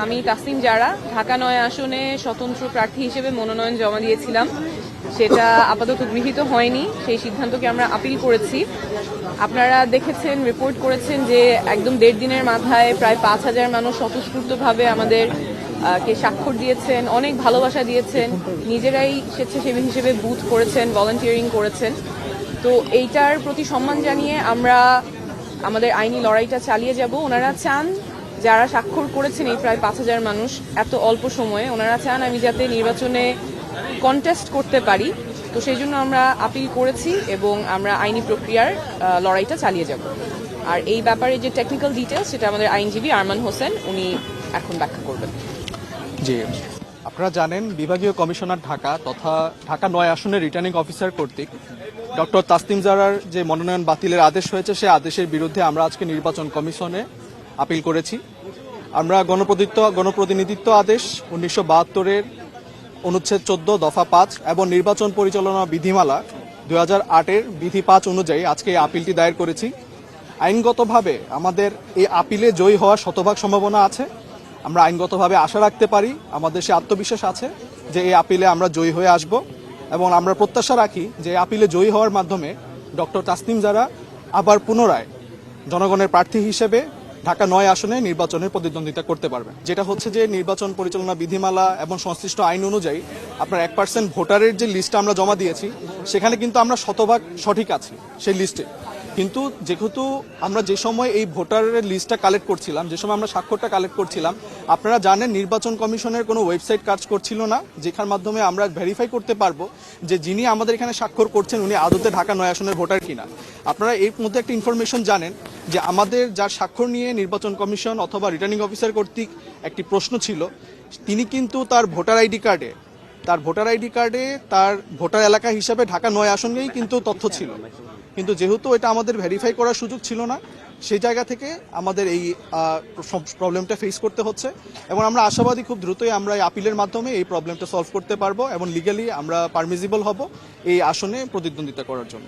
আমি তাসনিম জারা ঢাকা ৯ আসনে স্বতন্ত্র প্রার্থী হিসেবে মনোনয়ন জমা দিয়েছিলাম। সেটা আপাতত গৃহীত হয়নি, সেই সিদ্ধান্তকে আমরা আপিল করেছি। আপনারা দেখেছেন, রিপোর্ট করেছেন যে একদম 1.5 দিনের মাথায় প্রায় 5,000 মানুষ স্বতঃস্ফূর্তভাবে আমাদের কে স্বাক্ষর দিয়েছেন, অনেক ভালোবাসা দিয়েছেন, নিজেরাই স্বেচ্ছাসেবী হিসেবে বুথ করেছেন, ভলান্টিয়ারিং করেছেন। তো এইটার প্রতি সম্মান জানিয়ে আমরা আমাদের আইনি লড়াইটা চালিয়ে যাব। ওনারা চান, যারা স্বাক্ষর করেছেন এই প্রায় 5,000 মানুষ এত অল্প সময়ে, ওনারা চান আমি যাতে নির্বাচনে কন্টেস্ট করতে পারি। তো সেই জন্য আমরা আপিল করেছি এবং আমরা আইনি প্রক্রিয়ার লড়াইটা চালিয়ে যাব। আর এই ব্যাপারে যে টেকনিক্যাল ডিটেলস, সেটা আমাদের আইনজীবী আরমান হোসেন উনি এখন ব্যাখ্যা করবেন। জি, আপনারা জানেন বিভাগীয় কমিশনার ঢাকা তথা ঢাকা 9 আসনের রিটার্নিং অফিসার কর্তৃক ডক্টর তাসনিম জারার যে মনোনয়ন বাতিলের আদেশ হয়েছে, সেই আদেশের বিরুদ্ধে আমরা আজকে নির্বাচন কমিশনে আপিল করেছি। আমরা গণপ্রতিনিধিত্ব আদেশ 1972-এর অনুচ্ছেদ 14 দফা 5 এবং নির্বাচন পরিচালনা বিধিমালা 2008-এর বিধি 5 অনুযায়ী আজকে এই আপিলটি দায়ের করেছি। আইনগতভাবে আমাদের এই আপিলে জয়ী হওয়ার শতভাগ সম্ভাবনা আছে। আমরা আইনগতভাবে আশা রাখতে পারি, আমাদের সে আত্মবিশ্বাস আছে যে এই আপিলে আমরা জয়ী হয়ে আসব এবং আমরা প্রত্যাশা রাখি যে আপিলে জয়ী হওয়ার মাধ্যমে ডক্টর তাসনিম জারা আবার পুনরায় জনগণের প্রার্থী হিসেবে ঢাকা 9 আসনে নির্বাচনে প্রতিদ্বন্দ্বিতা করতে পারবে। যেটা হচ্ছে যে নির্বাচন পরিচালনা বিধিমালা এবং সংশ্লিষ্ট আইন অনুযায়ী আপনার 1% ভোটারের যে লিস্টটা আমরা জমা দিয়েছি, সেখানে কিন্তু আমরা শতভাগ সঠিক আছি সেই লিস্টে। কিন্তু যেহেতু আমরা যে সময় এই ভোটারের লিস্টটা কালেক্ট করছিলাম, যে সময় আমরা স্বাক্ষরটা কালেক্ট করছিলাম, আপনারা জানেন নির্বাচন কমিশনের কোনো ওয়েবসাইট কাজ করছিল না, যেখার মাধ্যমে আমরা ভেরিফাই করতে পারবো যে যিনি আমাদের এখানে স্বাক্ষর করছেন উনি আদতে ঢাকা 9 আসনের ভোটার কিনা। আপনারা এর মধ্যে একটা ইনফরমেশন জানেন যে আমাদের যার স্বাক্ষর নিয়ে নির্বাচন কমিশন অথবা রিটার্নিং অফিসার কর্তৃক একটি প্রশ্ন ছিল, তিনি কিন্তু তার ভোটার আইডি কার্ডে তার ভোটার এলাকা হিসাবে ঢাকা 9 আসনেই কিন্তু তথ্য ছিল। কিন্তু যেহেতু এটা আমাদের ভেরিফাই করার সুযোগ ছিল না, সেই জায়গা থেকে আমাদের এই প্রবলেমটা ফেস করতে হচ্ছে এবং আমরা আশাবাদী খুব দ্রুতই আমরা এই আপিলের মাধ্যমে এই প্রবলেমটা সলভ করতে পারবো এবং লিগালি আমরা পারমিজিবল হব এই আসনে প্রতিদ্বন্দ্বিতা করার জন্য।